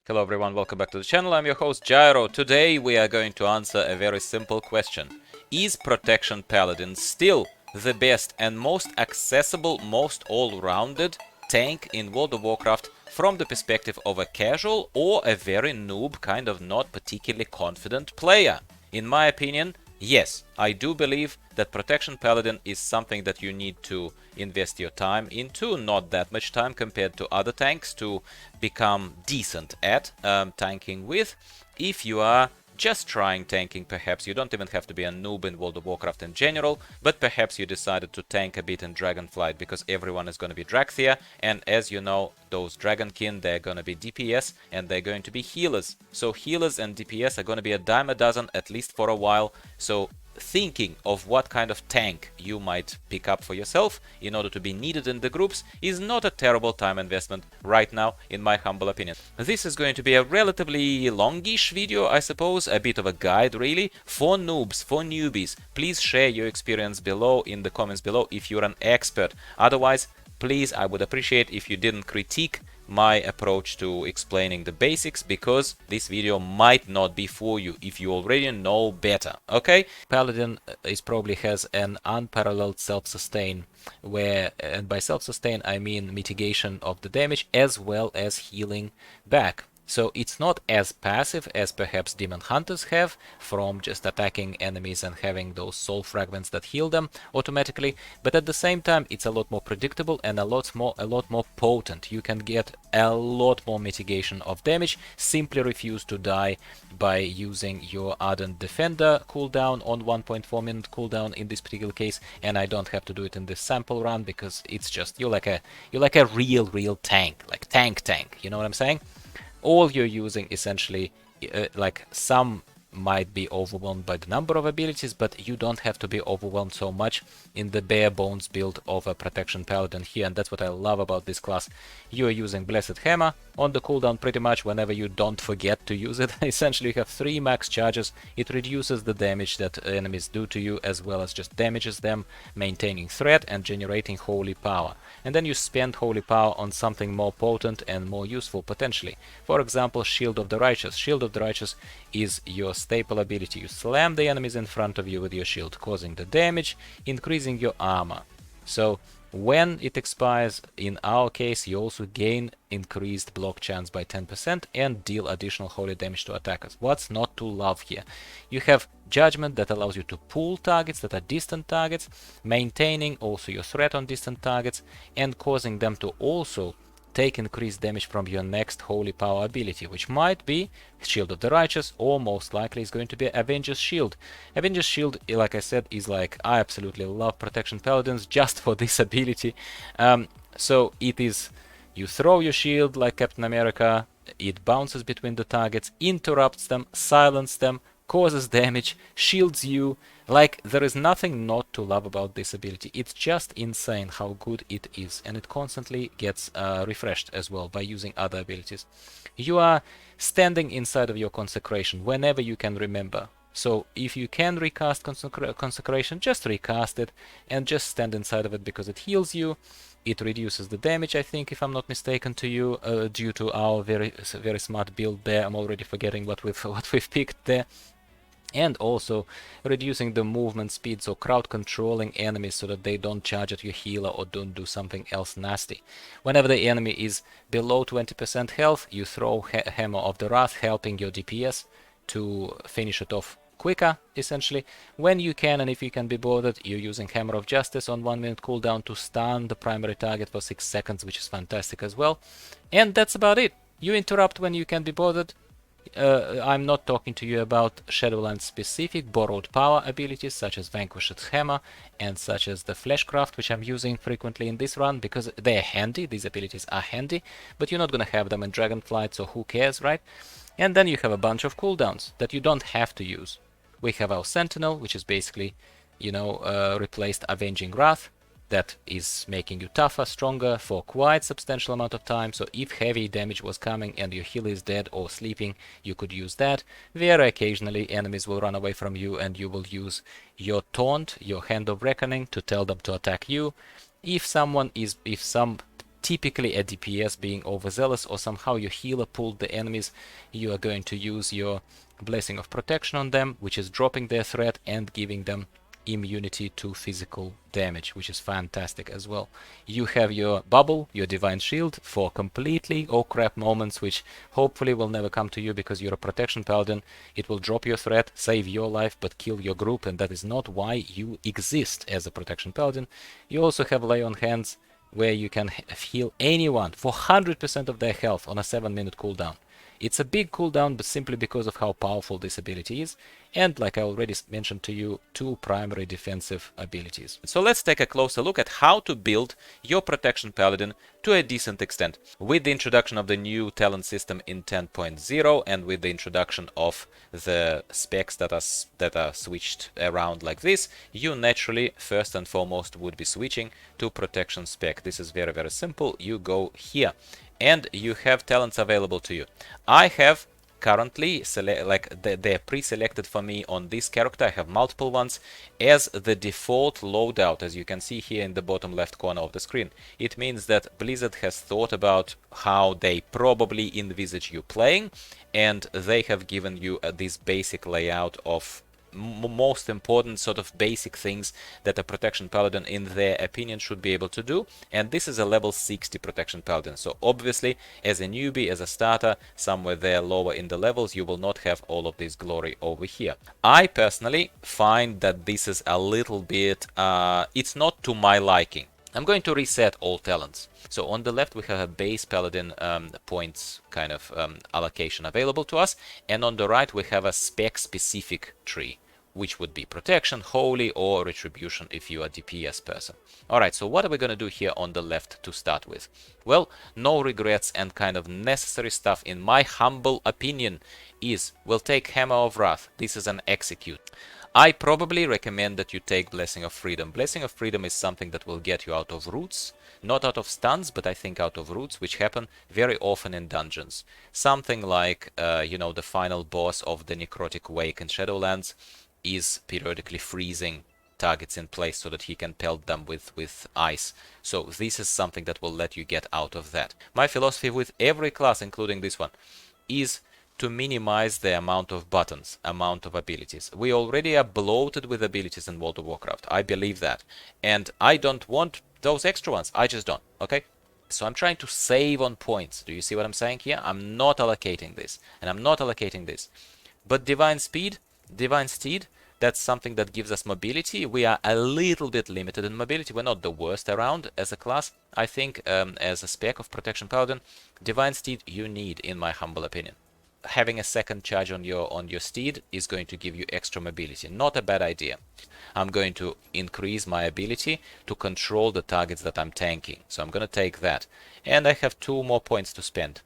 Hello everyone, welcome back to the channel. I'm your host Gyro. Today we are going to answer a very simple question. Is Protection Paladin still the best and most accessible, most all-rounded tank in World of Warcraft from the perspective of a casual or a very noob, kind of not particularly confident player? In my opinion, yes, I do believe that Protection Paladin is something that you need to invest your time into, not that much time compared to other tanks, to become decent at tanking with. If you are just trying tanking, perhaps you don't even have to be a noob in World of Warcraft in general, but perhaps you decided to tank a bit in Dragonflight because everyone is going to be Draxia, and as you know, those Dragonkin, they're going to be DPS and they're going to be healers. So healers and DPS are going to be a dime a dozen, at least for a while. So thinking of what kind of tank you might pick up for yourself in order to be needed in the groups is not a terrible time investment right now, in my humble opinion. This is going to be a relatively longish video, I suppose, a bit of a guide really, for noobs, for newbies. Please share your experience below in the comments below if you're an expert. Otherwise, please, I would appreciate if you didn't critique my approach to explaining the basics, because this video might not be for you if you already know better, okay? Paladin probably has an unparalleled self-sustain, where, and by self-sustain I mean mitigation of the damage as well as healing back. So it's not as passive as perhaps demon hunters have, from just attacking enemies and having those soul fragments that heal them automatically, but at the same time it's a lot more predictable and a lot more potent. You can get a lot more mitigation of damage. Simply refuse to die by using your Ardent Defender cooldown on 1.4 minute cooldown in this particular case, and I don't have to do it in this sample run because it's just you're like a real tank, like tank, you know what I'm saying? All you're using essentially, like some might be overwhelmed by the number of abilities, but you don't have to be overwhelmed so much in the bare bones build of a Protection Paladin here, and that's what I love about this class. You are using Blessed Hammer on the cooldown pretty much whenever you don't forget to use it. Essentially you have 3 max charges. It reduces the damage that enemies do to you as well as just damages them, maintaining threat and generating holy power. And then you spend holy power on something more potent and more useful potentially. For example, Shield of the Righteous. Shield of the Righteous is your staple ability. You slam the enemies in front of you with your shield, causing the damage, increasing your armor. So when it expires, in our case, you also gain increased block chance by 10% and deal additional holy damage to attackers. What's not to love here? You have Judgment that allows you to pull targets that are distant targets, maintaining also your threat on distant targets and causing them to also take increased damage from your next holy power ability, which might be Shield of the Righteous, or most likely is going to be Avenger's Shield. Avenger's Shield, like I said, is like, I absolutely love Protection Paladins just for this ability. So it is, you throw your shield like Captain America, it bounces between the targets, interrupts them, silences them, causes damage, shields you. Like, there is nothing not to love about this ability. It's just insane how good it is, and it constantly gets refreshed as well by using other abilities. You are standing inside of your consecration whenever you can remember. So if you can recast consecration, just recast it and just stand inside of it because it heals you. It reduces the damage, I think, if I'm not mistaken, to you due to our very smart build there. I'm already forgetting what we've picked there. And also reducing the movement speed, so crowd controlling enemies so that they don't charge at your healer or don't do something else nasty. Whenever the enemy is below 20% health, you throw Hammer of the Wrath, helping your DPS to finish it off quicker, essentially. When you can, and if you can be bothered, you're using Hammer of Justice on 1 minute cooldown to stun the primary target for 6 seconds, which is fantastic as well. And that's about it. You interrupt when you can be bothered. I'm not talking to you about Shadowlands specific borrowed power abilities such as Vanquished's Hammer and such as the Fleshcraft, which I'm using frequently in this run because they're handy. These abilities are handy, but you're not gonna have them in Dragonflight, so who cares, right? And then you have a bunch of cooldowns that you don't have to use. We have our Sentinel, which is basically, you know, replaced Avenging Wrath. That is making you tougher, stronger for quite substantial amount of time. So if heavy damage was coming and your healer is dead or sleeping, you could use that. Very occasionally enemies will run away from you and you will use your taunt, your Hand of Reckoning, to tell them to attack you. If some typically a DPS being overzealous, or somehow your healer pulled the enemies, you are going to use your Blessing of Protection on them, which is dropping their threat and giving them immunity to physical damage, which is fantastic as well. You have your bubble, your Divine Shield for completely oh crap moments, which hopefully will never come to you because you're a Protection Paladin. It will drop your threat, save your life, but kill your group, and that is not why you exist as a Protection Paladin. You also have Lay on Hands, where you can heal anyone for 100% of their health on a 7-minute cooldown. It's a big cooldown, but simply because of how powerful this ability is, and like I already mentioned to you, 2 primary defensive abilities. So let's take a closer look at how to build your Protection Paladin to a decent extent. With the introduction of the new talent system in 10.0 and with the introduction of the specs that are switched around like this, you naturally first and foremost would be switching to Protection spec. This is very, very simple. You go here and you have talents available to you. I have currently they're pre-selected for me on this character. I have multiple ones as the default loadout, as you can see here in the bottom left corner of the screen. It means that Blizzard has thought about how they probably envisage you playing, and they have given you this basic layout of most important sort of basic things that a Protection Paladin in their opinion should be able to do, and this is a level 60 Protection Paladin. So obviously as a newbie, as a starter, somewhere there lower in the levels, you will not have all of this glory over here. I personally find that this is a little bit it's not to my liking. I'm going to reset all talents. So on the left we have a base Paladin points kind of allocation available to us, and on the right we have a spec specific tree, which would be Protection, Holy, or Retribution if you are a DPS person. Alright, so what are we going to do here on the left to start with? Well, no regrets and kind of necessary stuff in my humble opinion is, we'll take Hammer of Wrath. This is an execute. I probably recommend that you take Blessing of Freedom. Blessing of Freedom is something that will get you out of roots. Not out of stuns, but I think out of roots, which happen very often in dungeons. Something like, the final boss of the Necrotic Wake in Shadowlands is periodically freezing targets in place so that he can pelt them with ice. So this is something that will let you get out of that. My philosophy with every class, including this one, is to minimize the amount of buttons, amount of abilities. We already are bloated with abilities in World of Warcraft. I believe that. And I don't want those extra ones. I just don't. Okay? So I'm trying to save on points. Do you see what I'm saying here? I'm not allocating this. And I'm not allocating this. But Divine Speed, Divine Steed, that's something that gives us mobility. We are a little bit limited in mobility. We're not the worst around as a class. I think as a spec of Protection Paladin, Divine Steed you need, in my humble opinion. Having a second charge on your steed is going to give you extra mobility. Not a bad idea. I'm going to increase my ability to control the targets that I'm tanking. So I'm going to take that. And I have 2 more points to spend.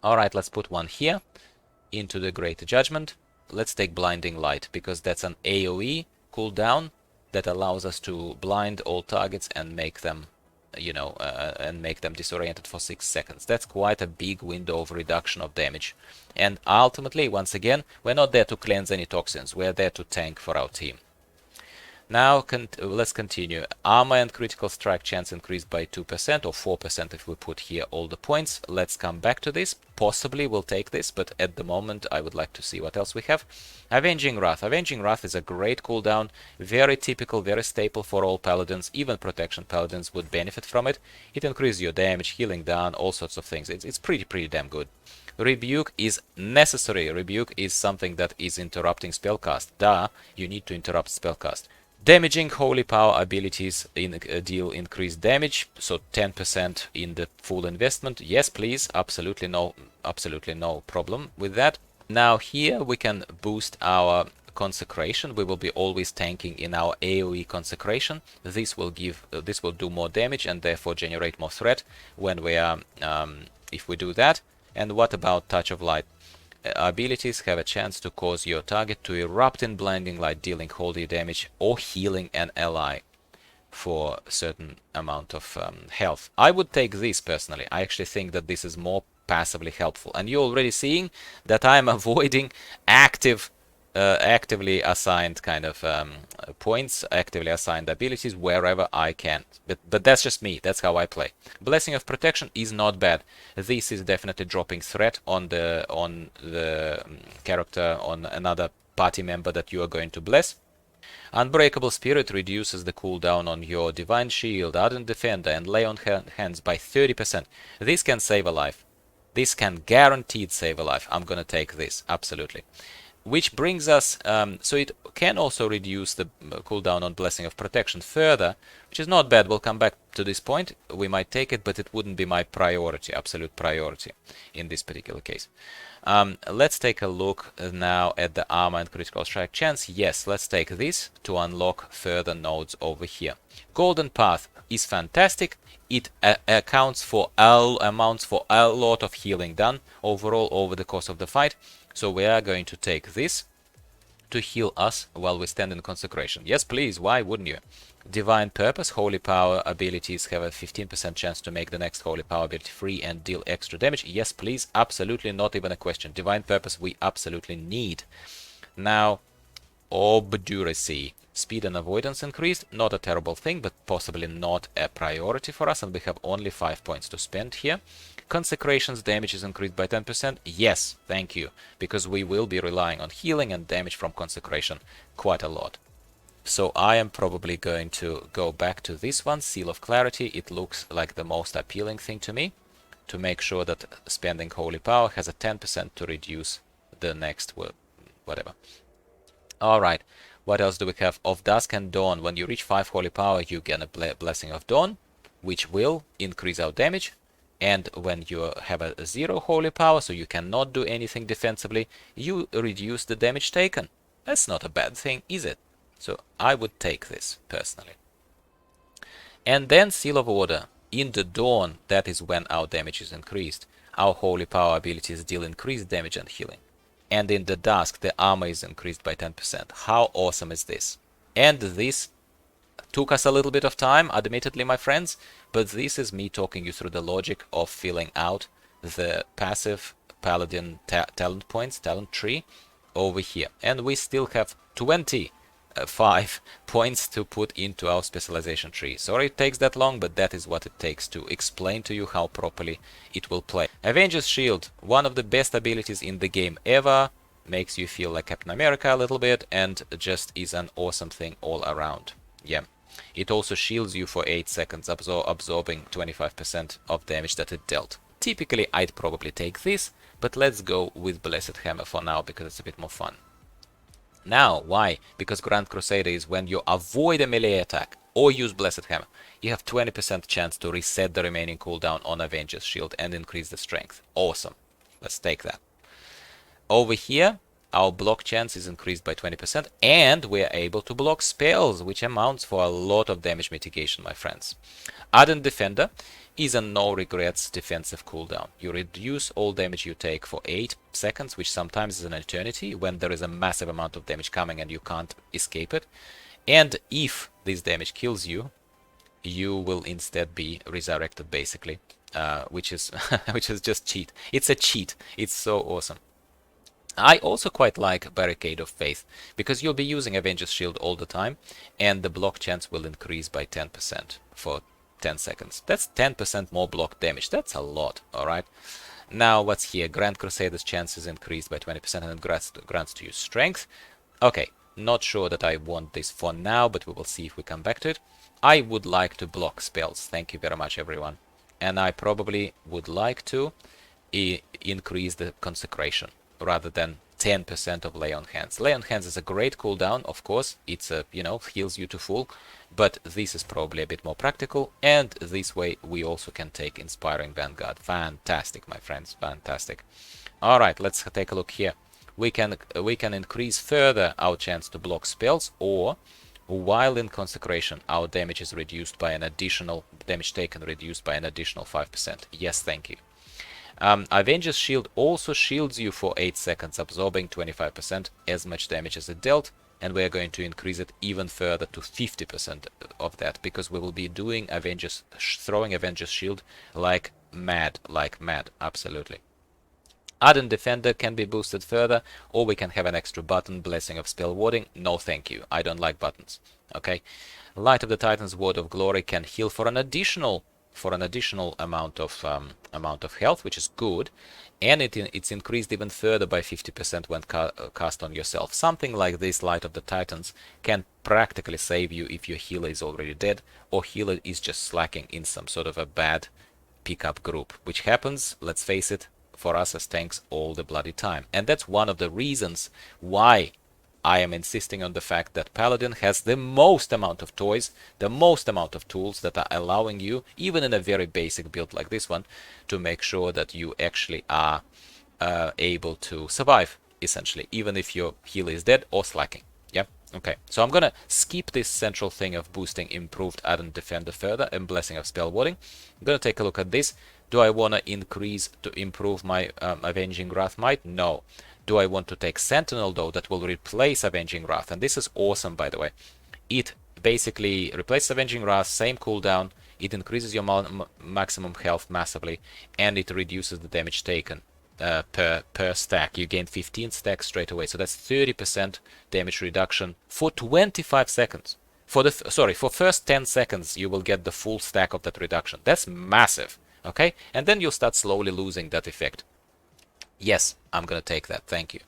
Alright, let's put one here into the Great Judgment. Let's take Blinding Light, because that's an AoE cooldown that allows us to blind all targets and make them disoriented for 6 seconds. That's quite a big window of reduction of damage. And ultimately, once again, we're not there to cleanse any toxins. We're there to tank for our team. Now, let's continue. Armor and critical strike chance increased by 2% or 4% if we put here all the points. Let's come back to this. Possibly we'll take this, but at the moment I would like to see what else we have. Avenging Wrath. Avenging Wrath is a great cooldown. Very typical, very staple for all paladins. Even Protection Paladins would benefit from it. It increases your damage, healing down, all sorts of things. It's pretty damn good. Rebuke is necessary. Rebuke is something that is interrupting spellcast. Duh, you need to interrupt spellcast. Damaging Holy Power abilities deal increased damage, so 10% in the full investment. Yes, please, absolutely no problem with that. Now here we can boost our Consecration. We will be always tanking in our AoE Consecration. This will do more damage and therefore generate more threat when we are if we do that. And what about Touch of Light? Abilities have a chance to cause your target to erupt in blinding light, dealing holy damage or healing an ally for a certain amount of health. I would take this personally. I actually think that this is more passively helpful. And you're already seeing that I'm avoiding active actively assigned kind of points, actively assigned abilities wherever I can. But that's just me. That's how I play. Blessing of Protection is not bad. This is definitely dropping threat on the character, on another party member that you are going to bless. Unbreakable Spirit reduces the cooldown on your Divine Shield, Ardent Defender, and Lay on Hands by 30%. This can save a life. This can guaranteed save a life. I'm gonna take this, absolutely. Which brings us, so it can also reduce the cooldown on Blessing of Protection further, which is not bad. We'll come back to this point. We might take it, but it wouldn't be my priority, absolute priority in this particular case. Let's take a look now at the armor and critical strike chance. Yes, let's take this to unlock further nodes over here. Golden Path is fantastic. It amounts for a lot of healing done overall over the course of the fight. So we are going to take this to heal us while we stand in consecration. Yes, please, why wouldn't you? Divine Purpose, Holy Power abilities have a 15% chance to make the next Holy Power ability free and deal extra damage. Yes, please, absolutely, not even a question. Divine Purpose we absolutely need. Now, Obduracy. Speed and avoidance increased, not a terrible thing, but possibly not a priority for us, and we have only 5 points to spend here. Consecration's damage is increased by 10%. Yes, thank you, because we will be relying on healing and damage from consecration quite a lot. So I am probably going to go back to this one, Seal of Clarity. It looks like the most appealing thing to me, to make sure that spending Holy Power has a 10% to reduce the next whatever. Alright, what else do we have? Of Dusk and Dawn. When you reach 5 Holy Power, you get a Blessing of Dawn, which will increase our damage. And when you have a 0 Holy Power, so you cannot do anything defensively, you reduce the damage taken. That's not a bad thing, is it? So I would take this, personally. And then Seal of Order. In the Dawn, that is when our damage is increased. Our Holy Power abilities deal increased damage and healing. And in the Dusk, the armor is increased by 10%. How awesome is this? And this took us a little bit of time, admittedly, my friends, but this is me talking you through the logic of filling out the passive Paladin talent points, talent tree, over here. And we still have 25 points to put into our specialization tree. Sorry it takes that long, but that is what it takes to explain to you how properly it will play. Avenger's Shield, one of the best abilities in the game ever, makes you feel like Captain America a little bit, and just is an awesome thing all around. Yeah. It also shields you for 8 seconds, absorbing 25% of damage that it dealt. Typically, I'd probably take this, but let's go with Blessed Hammer for now, because it's a bit more fun. Now, why? Because Grand Crusader is when you avoid a melee attack or use Blessed Hammer, you have 20% chance to reset the remaining cooldown on Avenger's Shield and increase the strength. Awesome. Let's take that. Over here, our block chance is increased by 20%, and we are able to block spells, which amounts for a lot of damage mitigation, my friends. Ardent Defender is a no-regrets defensive cooldown. You reduce all damage you take for 8 seconds, which sometimes is an eternity, when there is a massive amount of damage coming and you can't escape it. And if this damage kills you, you will instead be resurrected, basically, which is which is just cheat. It's a cheat. It's so awesome. I also quite like Barricade of Faith, because you'll be using Avenger's Shield all the time, and the block chance will increase by 10% for 10 seconds. That's 10% more block damage. That's a lot, alright? Now, what's here? Grand Crusader's chance is increased by 20% and it grants to you strength. Okay, not sure that I want this for now, but we will see if we come back to it. I would like to block spells. Thank you very much, everyone. And I probably would like to increase the consecration, rather than 10% of Lay on Hands. Lay on Hands is a great cooldown, of course. It's a, heals you to full, but this is probably a bit more practical, and this way we also can take Inspiring Vanguard. Fantastic, my friends, fantastic. All right, let's take a look here. We can increase further our chance to block spells, or while in consecration, our damage is reduced by an additional damage taken reduced by an additional 5%. Yes, thank you. Avenger's Shield also shields you for 8 seconds, absorbing 25% as much damage as it dealt, and we are going to increase it even further to 50% of that, because we will be doing throwing Avenger's Shield like mad, absolutely. Ardent Defender can be boosted further, or we can have an extra button, Blessing of Spell Warding. No thank you, I don't like buttons. Okay. Light of the Titans, Word of Glory can heal for an additional amount of health, which is good, and it's increased even further by 50% when cast on yourself. Something like this Light of the Titans can practically save you if your healer is already dead, or healer is just slacking in some sort of a bad pickup group, which happens, let's face it, for us as tanks all the bloody time. And that's one of the reasons why I am insisting on the fact that Paladin has the most amount of toys, the most amount of tools that are allowing you, even in a very basic build like this one, to make sure that you actually are able to survive, essentially, even if your healer is dead or slacking. Yeah. Okay, so I'm gonna skip this central thing of boosting improved Ardent Defender further and Blessing of Spell Warding. I'm gonna take a look at this. Do I want to improve my Avenging Wrath Might? No. Do I want to take Sentinel though? That will replace Avenging Wrath, and this is awesome, by the way. It basically replaces Avenging Wrath, same cooldown, it increases your maximum health massively, and it reduces the damage taken per stack. You gain 15 stacks straight away, so that's 30% damage reduction for 25 seconds. For first 10 seconds you will get the full stack of that reduction. That's massive. Okay, and then you'll start slowly losing that effect. Yes, I'm gonna take that, thank you.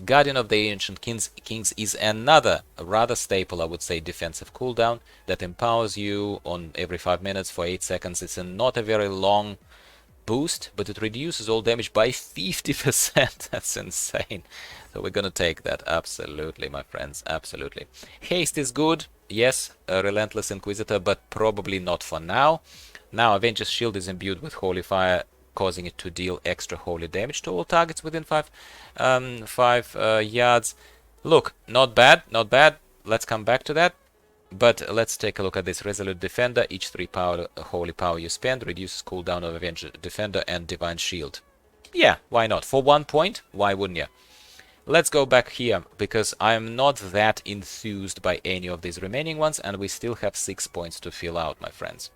Guardian of the Ancient Kings is another rather staple, I would say, defensive cooldown that empowers you on every 5 minutes for 8 seconds. It's not a very long boost, but it reduces all damage by 50%. That's insane. So we're gonna take that, absolutely, my friends, absolutely. Haste is good, yes, a Relentless Inquisitor, but probably not for now. Now Avenger's Shield is imbued with Holy Fire, causing it to deal extra holy damage to all targets within 5 yards. Look, not bad, not bad. Let's come back to that. But let's take a look at this. Resolute Defender. Each 3 holy power you spend reduces cooldown of Avenger Defender and Divine Shield. Yeah, why not? For 1 point, why wouldn't you? Let's go back here, because I'm not that enthused by any of these remaining ones, and we still have 6 points to fill out, my friends.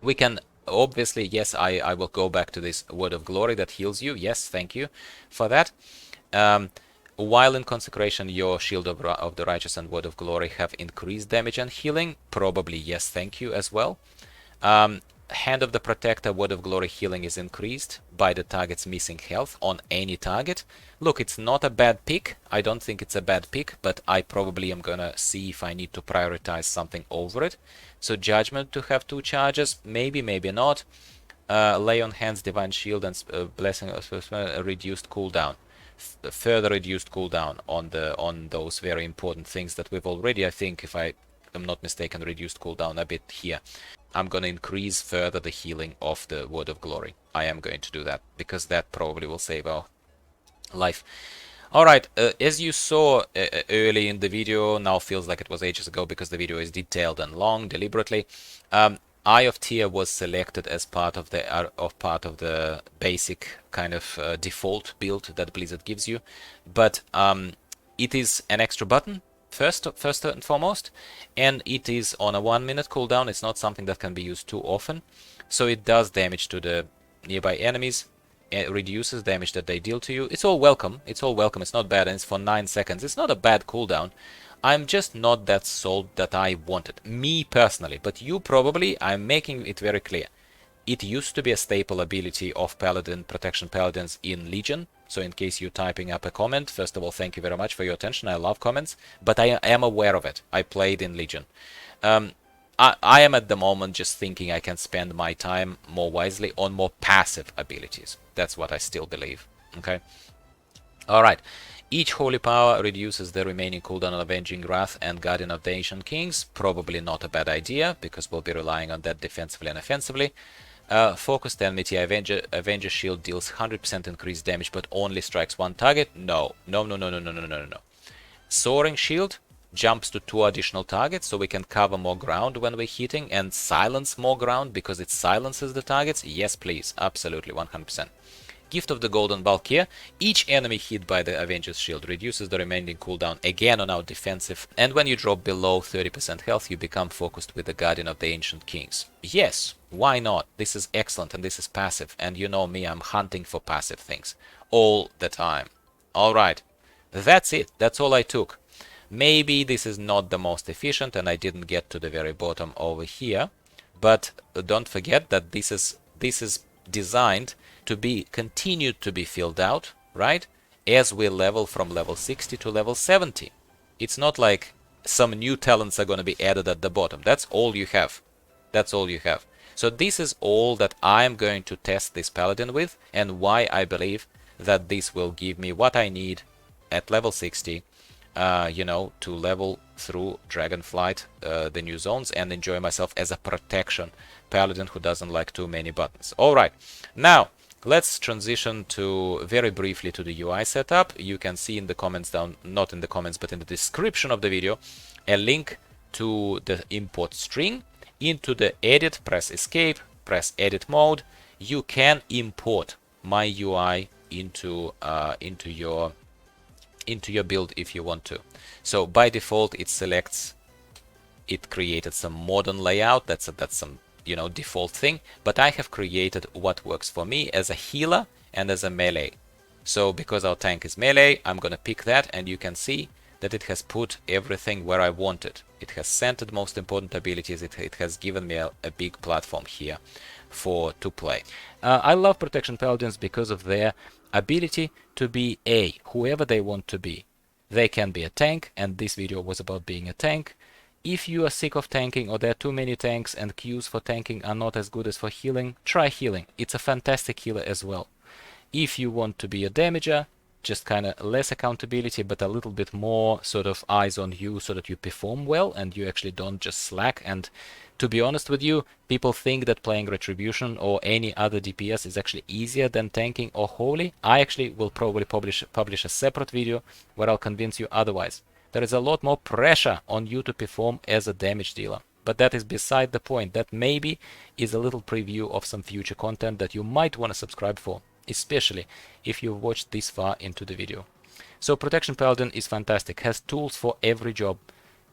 We can obviously, yes, I will go back to this Word of Glory that heals you. Yes, thank you for that. While in Consecration, your Shield of the Righteous and Word of Glory have increased damage and healing. Probably yes, thank you as well. Hand of the Protector, Word of Glory healing is increased by the target's missing health on any target. Look, it's not a bad pick. I don't think it's a bad pick, but I probably am gonna see if I need to prioritize something over it. So Judgment to have 2 charges, maybe, maybe not. Lay on Hands, Divine Shield, and Blessing of reduced cooldown. Further reduced cooldown on those very important things that we've already, I think, if I am not mistaken, reduced cooldown a bit here. I'm going to increase further the healing of the Word of Glory. I am going to do that, because that probably will save our life. Alright, as you saw early in the video, now feels like it was ages ago because the video is detailed and long, deliberately. Eye of Tyr was selected as part of the basic kind of default build that Blizzard gives you, but it is an extra button. First and foremost, and it is on a 1 minute cooldown. It's not something that can be used too often, so it does damage to the nearby enemies. It reduces damage that they deal to you. It's all welcome. It's all welcome. It's not bad, and it's for 9 seconds. It's not a bad cooldown. I'm just not that sold that I want it, me personally. But you probably, I'm making it very clear. It used to be a staple ability of Protection Paladins in Legion. So in case you're typing up a comment, first of all, thank you very much for your attention. I love comments, but I am aware of it. I played in Legion. I am at the moment just thinking I can spend my time more wisely on more passive abilities. That's what I still believe. Okay. All right. Each holy power reduces the remaining cooldown on Avenging Wrath and Guardian of the Ancient Kings. Probably not a bad idea, because we'll be relying on that defensively and offensively. Focused Enmity, Avenger Shield deals 100% increased damage, but only strikes 1 target. No. Soaring Shield jumps to 2 additional targets, so we can cover more ground when we're hitting and silence more ground because it silences the targets. Yes, please. Absolutely, 100%. Gift of the Golden Bulk here. Each enemy hit by the Avenger's Shield reduces the remaining cooldown again on our defensive, and when you drop below 30% health, you become focused with the Guardian of the Ancient Kings. Yes, why not? This is excellent, and this is passive, and you know me, I'm hunting for passive things all the time. Alright, that's it. That's all I took. Maybe this is not the most efficient, and I didn't get to the very bottom over here, but don't forget that this is designed to be continued to be filled out, right, as we level from level 60 to level 70. It's not like some new talents are going to be added at the bottom. That's all you have. That's all you have. So this is all that I'm going to test this paladin with, and why I believe that this will give me what I need at level 60, you know, to level through Dragonflight, the new zones, and enjoy myself as a protection paladin who doesn't like too many buttons. Alright, now let's transition to very briefly to the UI setup. You can see in the comments down, not in the comments, but in the description of the video, a link to the import string. Into the edit, press escape, press edit mode. You can import my UI into your build if you want to. So by default it selects, it created some modern layout, that's some, you know, default thing, but I have created what works for me as a healer and as a melee. So because our tank is melee, I'm gonna pick that, and you can see that it has put everything where I want it. It has centered most important abilities. It has given me a big platform here to play. I love Protection Paladins because of their ability to be whoever they want to be. They can be a tank, and this video was about being a tank. If you are sick of tanking, or there are too many tanks and queues for tanking are not as good as for healing, try healing. It's a fantastic healer as well. If you want to be a damager, just kind of less accountability, but a little bit more sort of eyes on you so that you perform well and you actually don't just slack. And to be honest with you, people think that playing Retribution or any other DPS is actually easier than tanking or Holy. I actually will probably publish a separate video where I'll convince you otherwise. There is a lot more pressure on you to perform as a damage dealer. But that is beside the point. That maybe is a little preview of some future content that you might want to subscribe for, especially if you've watched this far into the video. So Protection Paladin is fantastic, has tools for every job,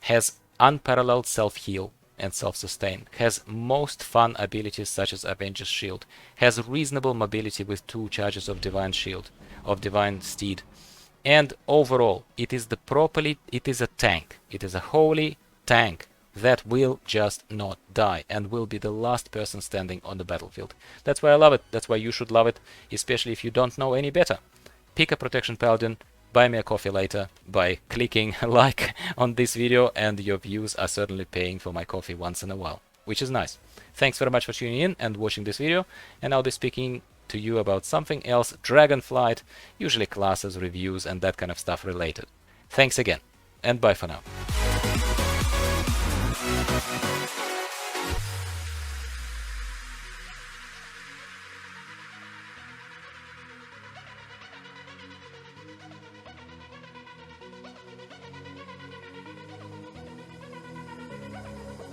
has unparalleled self-heal and self-sustain, has most fun abilities such as Avenger's Shield, has reasonable mobility with 2 charges of Divine Shield, of Divine Steed, and overall it is a tank. It is a holy tank that will just not die and will be the last person standing on the battlefield. That's why I love it. That's why you should love it, especially if you don't know any better. Pick a Protection Paladin, buy me a coffee later by clicking like on this video, and your views are certainly paying for my coffee once in a while, which is nice. Thanks very much for tuning in and watching this video, and I'll be speaking to you about something else, Dragonflight, usually classes, reviews, and that kind of stuff related. Thanks again, and bye for now.